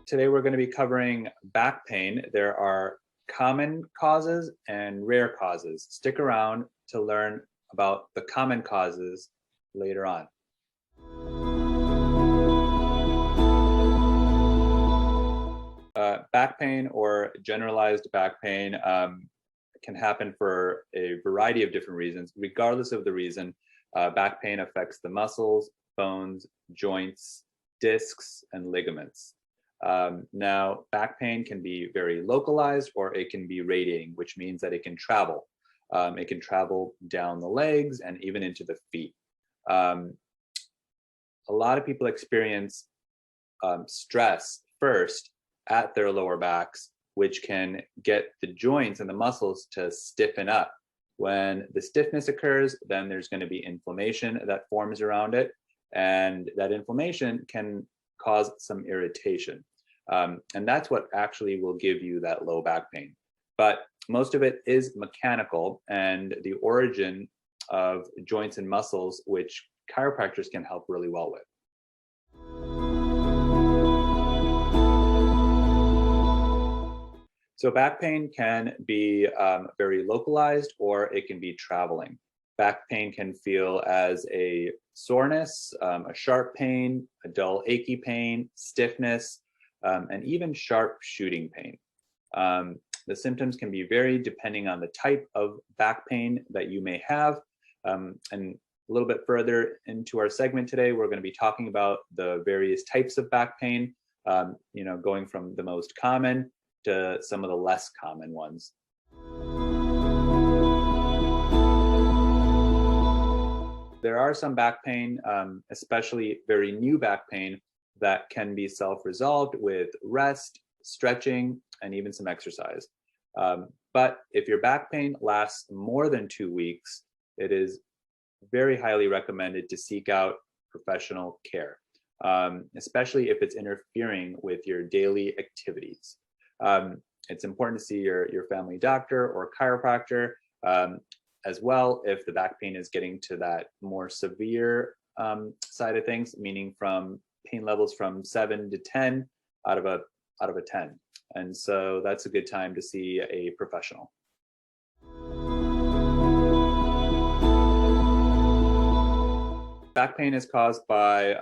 Today we're going to be covering back pain. There are common causes and rare causes. Stick around to learn about the common causes later on. Back pain or generalized back pain can happen for a variety of different reasons. Regardless of the reason, back pain affects the muscles, bones, joints, discs, and ligaments. Now, back pain can be very localized or it can be radiating, which means that it can travel. It can travel down the legs and even into the feet. A lot of people experience stress first at their lower backs, which can get the joints and the muscles to stiffen up. When the stiffness occurs, then there's going to be inflammation that forms around it, and that inflammation can cause some irritation. And that's what actually will give you that low back pain. But most of it is mechanical, and the origin of joints and muscles, which chiropractors can help really well with. So back pain can be very localized, or it can be traveling. Back pain can feel as a soreness, a sharp pain, a dull achy pain, stiffness, and even sharp shooting pain. The symptoms can be varied depending on the type of back pain that you may have. And a little bit further into our segment today, we're going to be talking about the various types of back pain, going from the most common to some of the less common ones. There are some back pain, especially very new back pain, that can be self-resolved with rest, stretching, and even some exercise. But if your back pain lasts more than 2 weeks, it is very highly recommended to seek out professional care, especially if it's interfering with your daily activities. It's important to see your family doctor or chiropractor as well if the back pain is getting to that more severe side of things, meaning from pain levels from 7 to 10 out of a 10. And so that's a good time to see a professional. Back pain is caused by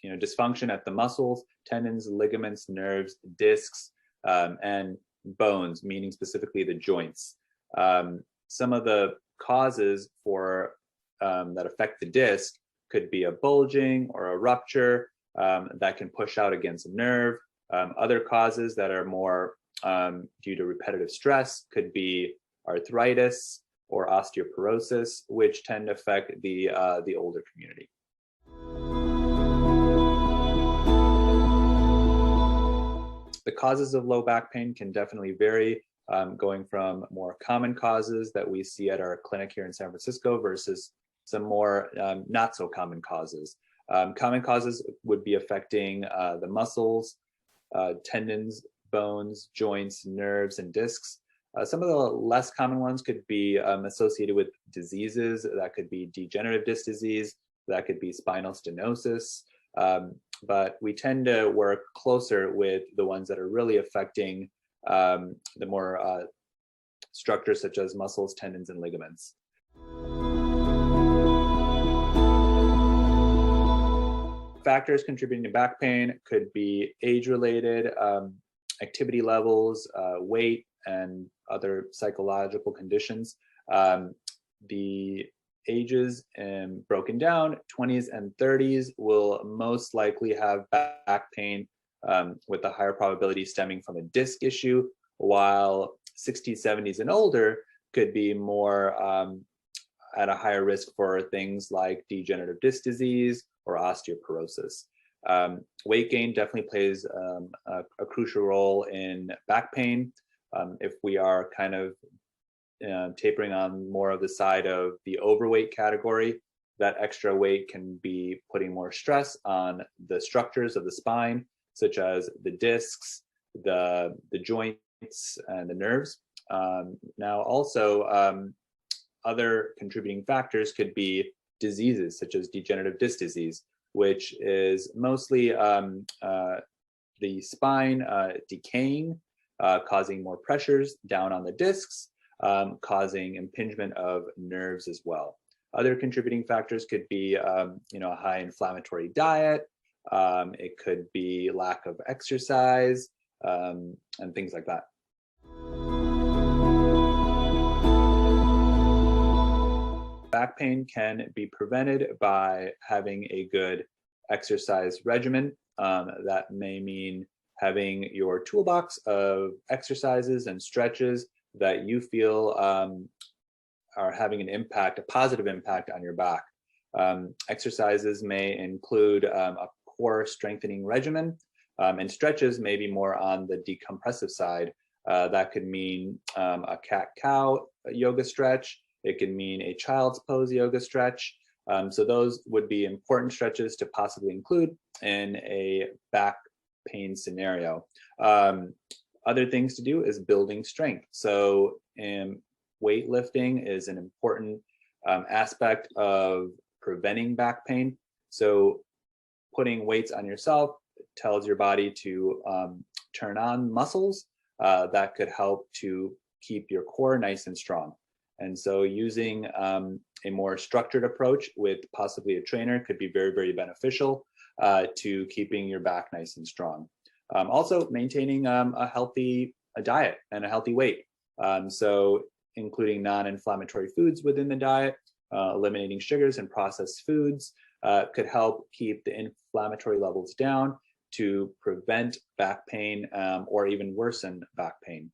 dysfunction at the muscles, tendons, ligaments, nerves, discs, and bones, meaning specifically the joints. Some of the causes for that affect the disc could be a bulging or a rupture that can push out against a nerve. Other causes that are more due to repetitive stress could be arthritis or osteoporosis, which tend to affect the older community. The causes of low back pain can definitely vary, going from more common causes that we see at our clinic here in San Francisco versus some more not so common causes. Common causes would be affecting the muscles, tendons, bones, joints, nerves, and discs. Some of the less common ones could be associated with diseases. That could be degenerative disc disease, that could be spinal stenosis. But we tend to work closer with the ones that are really affecting the more structures such as muscles, tendons, and ligaments. Factors contributing to back pain could be age-related, activity levels, weight, and other psychological conditions. The ages broken down, 20s and 30s will most likely have back pain with a higher probability stemming from a disc issue, while 60s, 70s, and older could be more at a higher risk for things like degenerative disc disease or osteoporosis. Weight gain definitely plays a crucial role in back pain. If we are kind of tapering on more of the side of the overweight category, that extra weight can be putting more stress on the structures of the spine, such as the discs, the joints, and the nerves. Now also, other contributing factors could be diseases such as degenerative disc disease, which is mostly the spine decaying, causing more pressures down on the discs, causing impingement of nerves as well. Other contributing factors could be, a high inflammatory diet. It could be lack of exercise, and things like that. Back pain can be prevented by having a good exercise regimen. That may mean having your toolbox of exercises and stretches that you feel are having an impact, a positive impact on your back. Exercises may include a core strengthening regimen, and stretches may be more on the decompressive side. That could mean a cat-cow yoga stretch. It can mean a child's pose yoga stretch. So those would be important stretches to possibly include in a back pain scenario. Other things to do is building strength. So weightlifting is an important aspect of preventing back pain. So putting weights on yourself tells your body to turn on muscles that could help to keep your core nice and strong. And so using a more structured approach with possibly a trainer could be very, very beneficial to keeping your back nice and strong. Also maintaining a healthy diet and a healthy weight. So including non-inflammatory foods within the diet, eliminating sugars and processed foods could help keep the inflammatory levels down to prevent back pain or even worsen back pain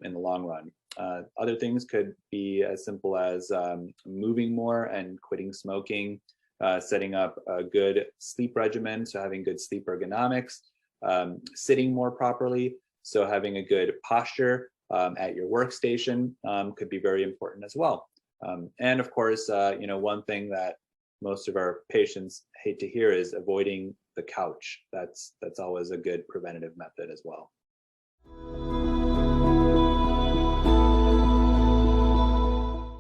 in the long run. Other things could be as simple as moving more and quitting smoking, setting up a good sleep regimen, so having good sleep ergonomics, sitting more properly, so having a good posture at your workstation could be very important as well. And of course, one thing that most of our patients hate to hear is avoiding the couch. That's always a good preventative method as well.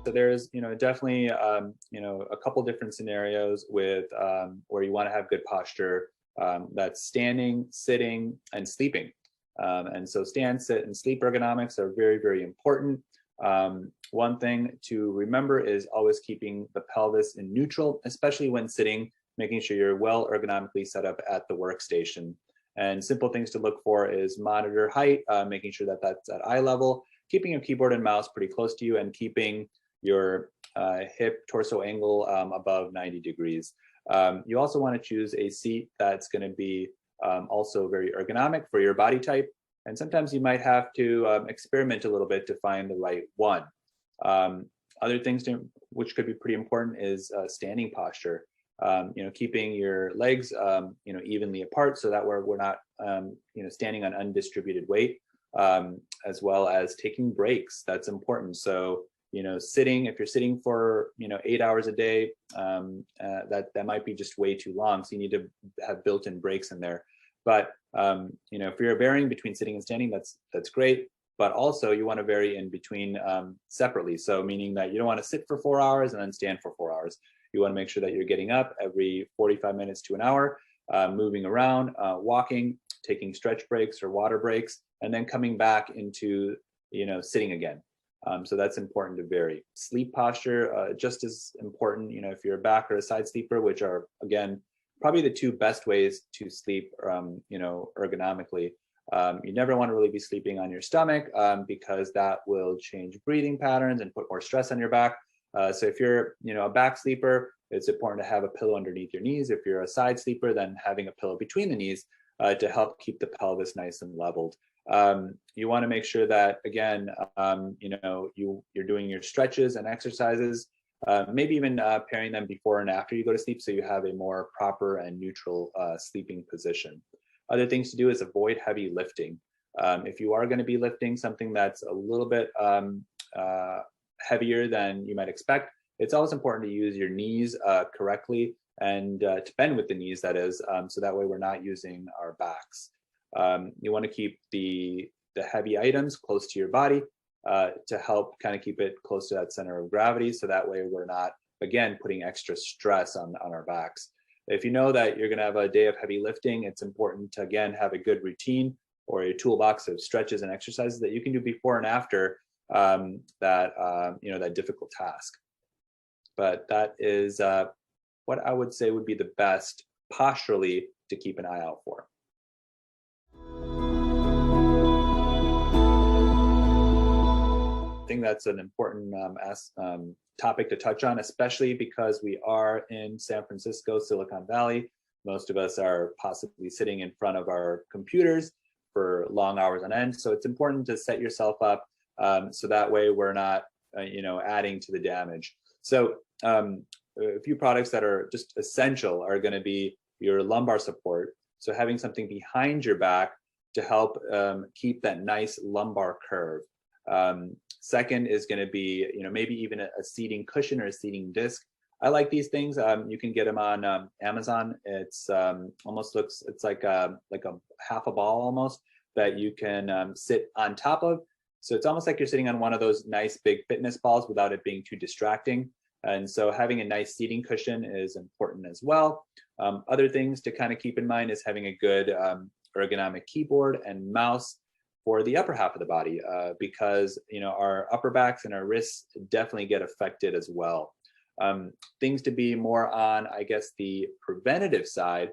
So there's, definitely, a couple different scenarios with where you want to have good posture. That's standing, sitting, and sleeping. And so stand, sit, and sleep ergonomics are very, very important. One thing to remember is always keeping the pelvis in neutral, especially when sitting, making sure you're well ergonomically set up at the workstation. And simple things to look for is monitor height, making sure that that's at eye level, keeping your keyboard and mouse pretty close to you, and keeping your hip torso angle above 90 degrees. You also want to choose a seat that's going to be also very ergonomic for your body type. And sometimes you might have to experiment a little bit to find the right one. Other things which could be pretty important is standing posture. Keeping your legs evenly apart, so that we're not standing on undistributed weight, as well as taking breaks. That's important. So sitting, if you're sitting for 8 hours a day, that might be just way too long. So you need to have built-in breaks in there. But if you're varying between sitting and standing, that's great. But also you want to vary in between separately. So meaning that you don't want to sit for 4 hours and then stand for 4 hours. You want to make sure that you're getting up every 45 minutes to an hour, moving around, walking, taking stretch breaks or water breaks, and then coming back into sitting again. So that's important to vary. Sleep posture, just as important, if you're a back or a side sleeper, which are, again, probably the two best ways to sleep, ergonomically. You never want to really be sleeping on your stomach because that will change breathing patterns and put more stress on your back. So if you're, a back sleeper, it's important to have a pillow underneath your knees. If you're a side sleeper, then having a pillow between the knees to help keep the pelvis nice and leveled. You want to make sure that, again, you're doing your stretches and exercises, maybe even pairing them before and after you go to sleep, so you have a more proper and neutral sleeping position. Other things to do is avoid heavy lifting. If you are going to be lifting something that's a little bit heavier than you might expect, it's always important to use your knees correctly and to bend with the knees, that is, so that way we're not using our backs. You want to keep the heavy items close to your body to help kind of keep it close to that center of gravity, so that way we're not, again, putting extra stress on our backs. If you know that you're going to have a day of heavy lifting, it's important to, again, have a good routine or a toolbox of stretches and exercises that you can do before and after that difficult task. But that is what I would say would be the best posturally to keep an eye out for. I think that's an important topic to touch on, especially because we are in San Francisco, Silicon Valley. Most of us are possibly sitting in front of our computers for long hours on end. So it's important to set yourself up so that way we're not, adding to the damage. So a few products that are just essential are going to be your lumbar support. So having something behind your back to help keep that nice lumbar curve. Second is going to be, maybe even a seating cushion or a seating disc. I like these things. You can get them on Amazon. It's it's like a half a ball almost that you can sit on top of. So it's almost like you're sitting on one of those nice big fitness balls without it being too distracting. And so having a nice seating cushion is important as well. Other things to kind of keep in mind is having a good ergonomic keyboard and mouse for the upper half of the body, because our upper backs and our wrists definitely get affected as well. Things to be more on, I guess, the preventative side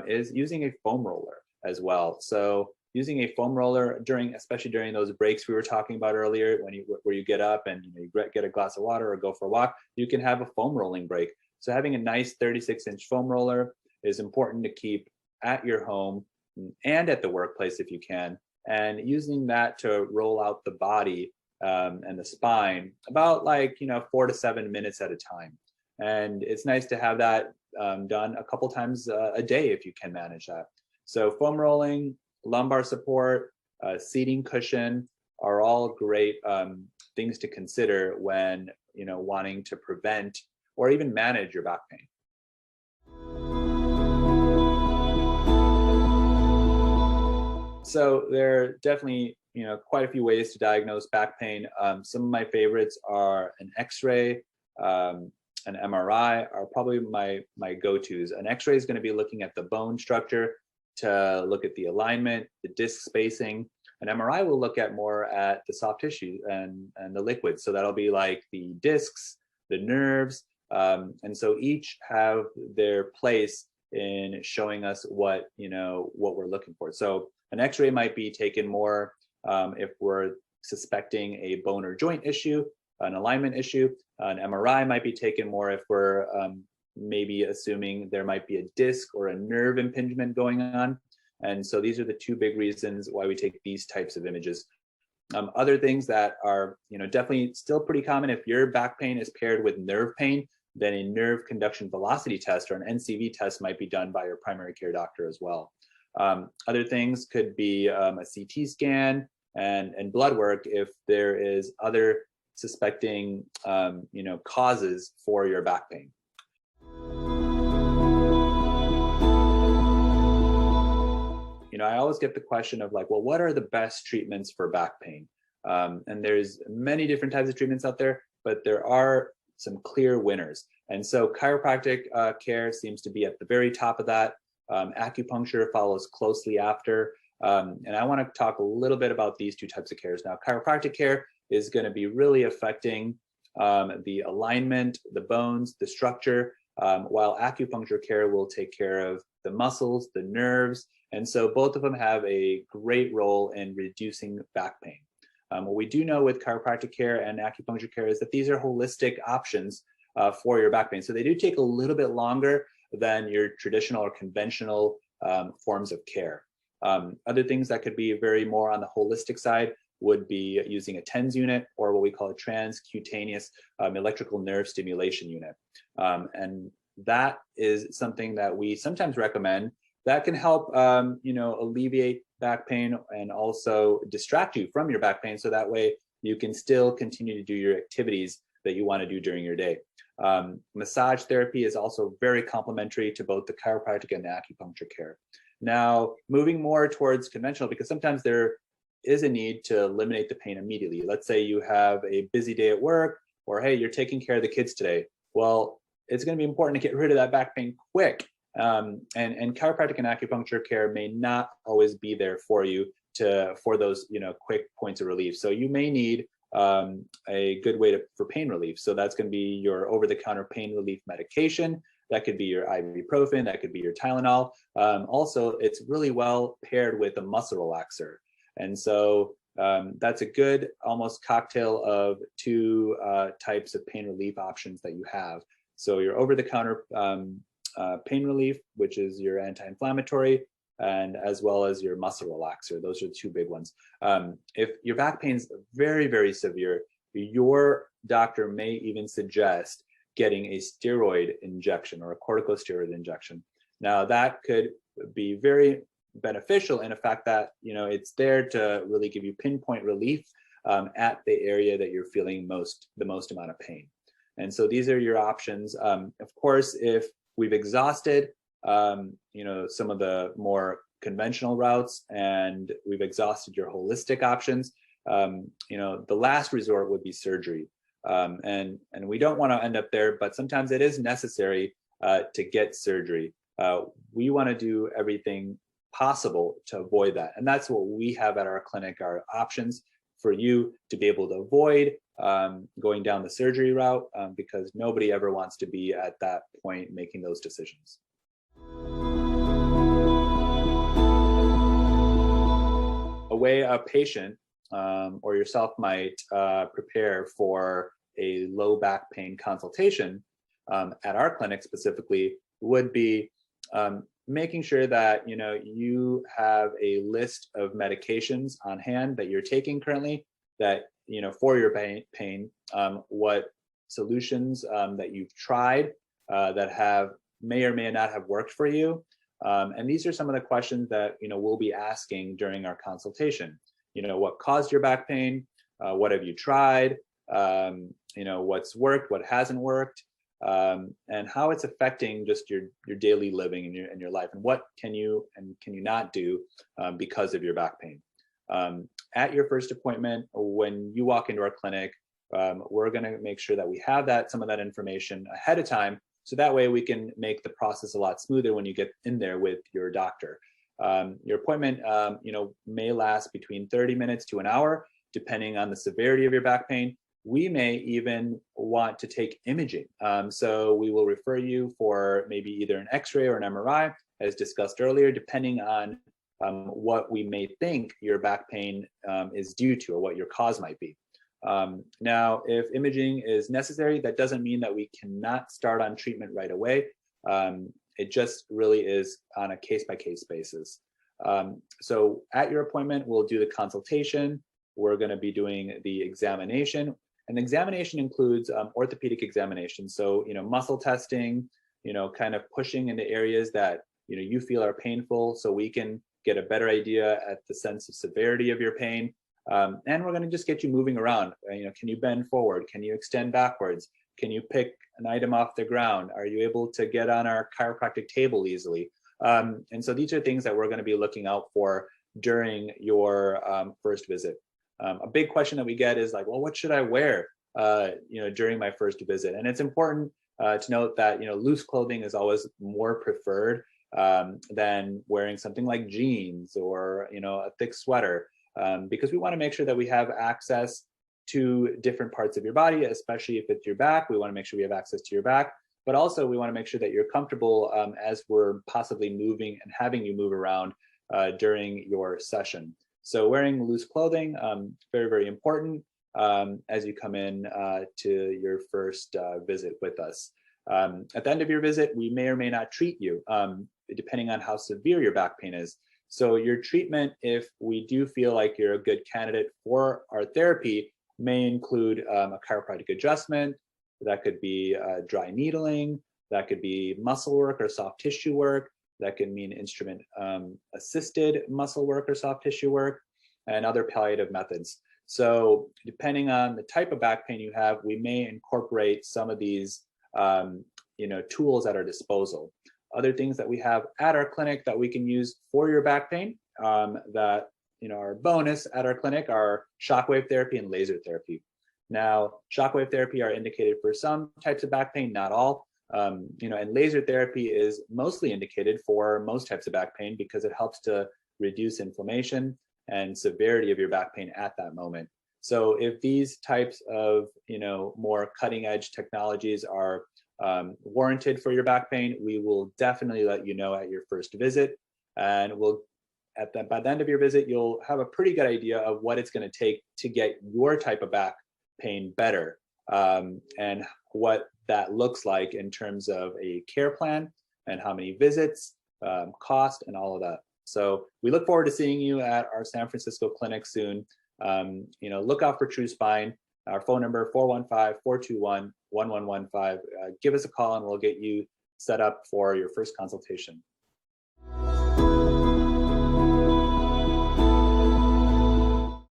is using a foam roller as well. So using a foam roller especially during those breaks we were talking about earlier, where you get up and you get a glass of water or go for a walk, you can have a foam rolling break. So having a nice 36-inch foam roller is important to keep at your home and at the workplace if you can, and using that to roll out the body and the spine about 4 to 7 minutes at a time. And it's nice to have that done a couple times a day if you can manage that. So foam rolling, lumbar support, seating cushion are all great things to consider when wanting to prevent or even manage your back pain. So there are definitely quite a few ways to diagnose back pain. Some of my favorites are an X-ray, an MRI are probably my go-tos. An X-ray is going to be looking at the bone structure to look at the alignment, the disc spacing. An MRI will look at more at the soft tissue and the liquids. So that'll be like the discs, the nerves, and so each have their place in showing us what we're looking for. So an X-ray might be taken more if we're suspecting a bone or joint issue, an alignment issue. An MRI might be taken more if we're maybe assuming there might be a disc or a nerve impingement going on. And so these are the two big reasons why we take these types of images. Other things that are definitely still pretty common, if your back pain is paired with nerve pain, then a nerve conduction velocity test or an NCV test might be done by your primary care doctor as well. Other things could be a CT scan and blood work if there is other suspecting causes for your back pain. I always get the question of well, what are the best treatments for back pain? And there's many different types of treatments out there, but there are some clear winners. And so chiropractic care seems to be at the very top of that. Acupuncture follows closely after. And I want to talk a little bit about these two types of cares. Now, chiropractic care is going to be really affecting the alignment, the bones, the structure, while acupuncture care will take care of the muscles, the nerves. And so both of them have a great role in reducing back pain. What we do know with chiropractic care and acupuncture care is that these are holistic options for your back pain. So they do take a little bit longer than your traditional or conventional forms of care. Other things that could be very more on the holistic side would be using a TENS unit, or what we call a transcutaneous electrical nerve stimulation unit. And that is something that we sometimes recommend that can help alleviate back pain and also distract you from your back pain, so that way you can still continue to do your activities that you want to do during your day. Massage therapy is also very complementary to both the chiropractic and the acupuncture care. Now, moving more towards conventional, because sometimes there is a need to eliminate the pain immediately. Let's say you have a busy day at work, or hey, you're taking care of the kids today. Well, it's going to be important to get rid of that back pain quick. And chiropractic and acupuncture care may not always be there for you for those quick points of relief. So you may need a good way for pain relief. So that's going to be your over-the-counter pain relief medication. That could be your ibuprofen. That could be your Tylenol. Also, it's really well paired with a muscle relaxer. And so that's a good almost cocktail of two types of pain relief options that you have. So your over-the-counter pain relief, which is your anti-inflammatory, and as well as your muscle relaxer. Those are the two big ones. If your back pain is very, very severe, your doctor may even suggest getting a steroid injection or a corticosteroid injection. Now that could be very beneficial in the fact that it's there to really give you pinpoint relief at the area that you're feeling the most amount of pain. And so these are your options. Of course, if we've exhausted some of the more conventional routes and we've exhausted your holistic options, the last resort would be surgery. And we don't want to end up there, but sometimes it is necessary to get surgery. We want to do everything possible to avoid that. And that's what we have at our clinic, our options for you to be able to avoid going down the surgery route, because nobody ever wants to be at that point making those decisions. A way a patient or yourself might prepare for a low back pain consultation at our clinic specifically would be making sure that you have a list of medications on hand that you're taking currently that for your pain, what solutions that you've tried that may or may not have worked for you. And these are some of the questions that we'll be asking during our consultation. What caused your back pain? What have you tried? What's worked? What hasn't worked? And how it's affecting just your daily living and your life, and what can you not do because of your back pain. At your first appointment, when you walk into our clinic, we're going to make sure that we have some of that information ahead of time, so that way we can make the process a lot smoother when you get in there with your doctor. Your appointment, may last between 30 minutes to an hour, depending on the severity of your back pain. We may even want to take imaging. So we will refer you for maybe either an X-ray or an MRI, as discussed earlier, depending on what we may think your back pain is due to, or what your cause might be. Now, if imaging is necessary, that doesn't mean that we cannot start on treatment right away. It just really is on a case-by-case basis. So at your appointment, we'll do the consultation. We're going to be doing the examination. And the examination includes orthopedic examination. So, muscle testing, kind of pushing into areas that, you feel are painful, so we can get a better idea at the sense of severity of your pain. And we're going to just get you moving around. Can you bend forward? Can you extend backwards? Can you pick an item off the ground? Are you able to get on our chiropractic table easily? And so these are things that we're going to be looking out for during your first visit. A big question that we get is like, well, what should I wear, during my first visit? And it's important to note that, loose clothing is always more preferred than wearing something like jeans or, a thick sweater, because we want to make sure that we have access to different parts of your body, especially if it's your back. We want to make sure we have access to your back, but also we want to make sure that you're comfortable as we're possibly moving and having you move around during your session. So wearing loose clothing, very, very important as you come in to your first visit with us. At the end of your visit, we may or may not treat you, depending on how severe your back pain is. So your treatment, if we do feel like you're a good candidate for our therapy, may include a chiropractic adjustment. That could be dry needling. That could be muscle work or soft tissue work. That can mean instrument assisted muscle work or soft tissue work, and other palliative methods. So depending on the type of back pain you have, we may incorporate some of these tools at our disposal. Other things that we have at our clinic that we can use for your back pain that are bonus at our clinic are shockwave therapy and laser therapy. Now, shockwave therapy are indicated for some types of back pain, not all. And laser therapy is mostly indicated for most types of back pain because it helps to reduce inflammation and severity of your back pain at that moment. So if these types of, more cutting edge technologies are warranted for your back pain, we will definitely let you know at your first visit. And by the end of your visit, you'll have a pretty good idea of what it's going to take to get your type of back pain better, and what that looks like in terms of a care plan and how many visits, cost, and all of that. So we look forward to seeing you at our San Francisco clinic soon. Look out for Truspine. Our phone number, 415-421-1115. Give us a call and we'll get you set up for your first consultation.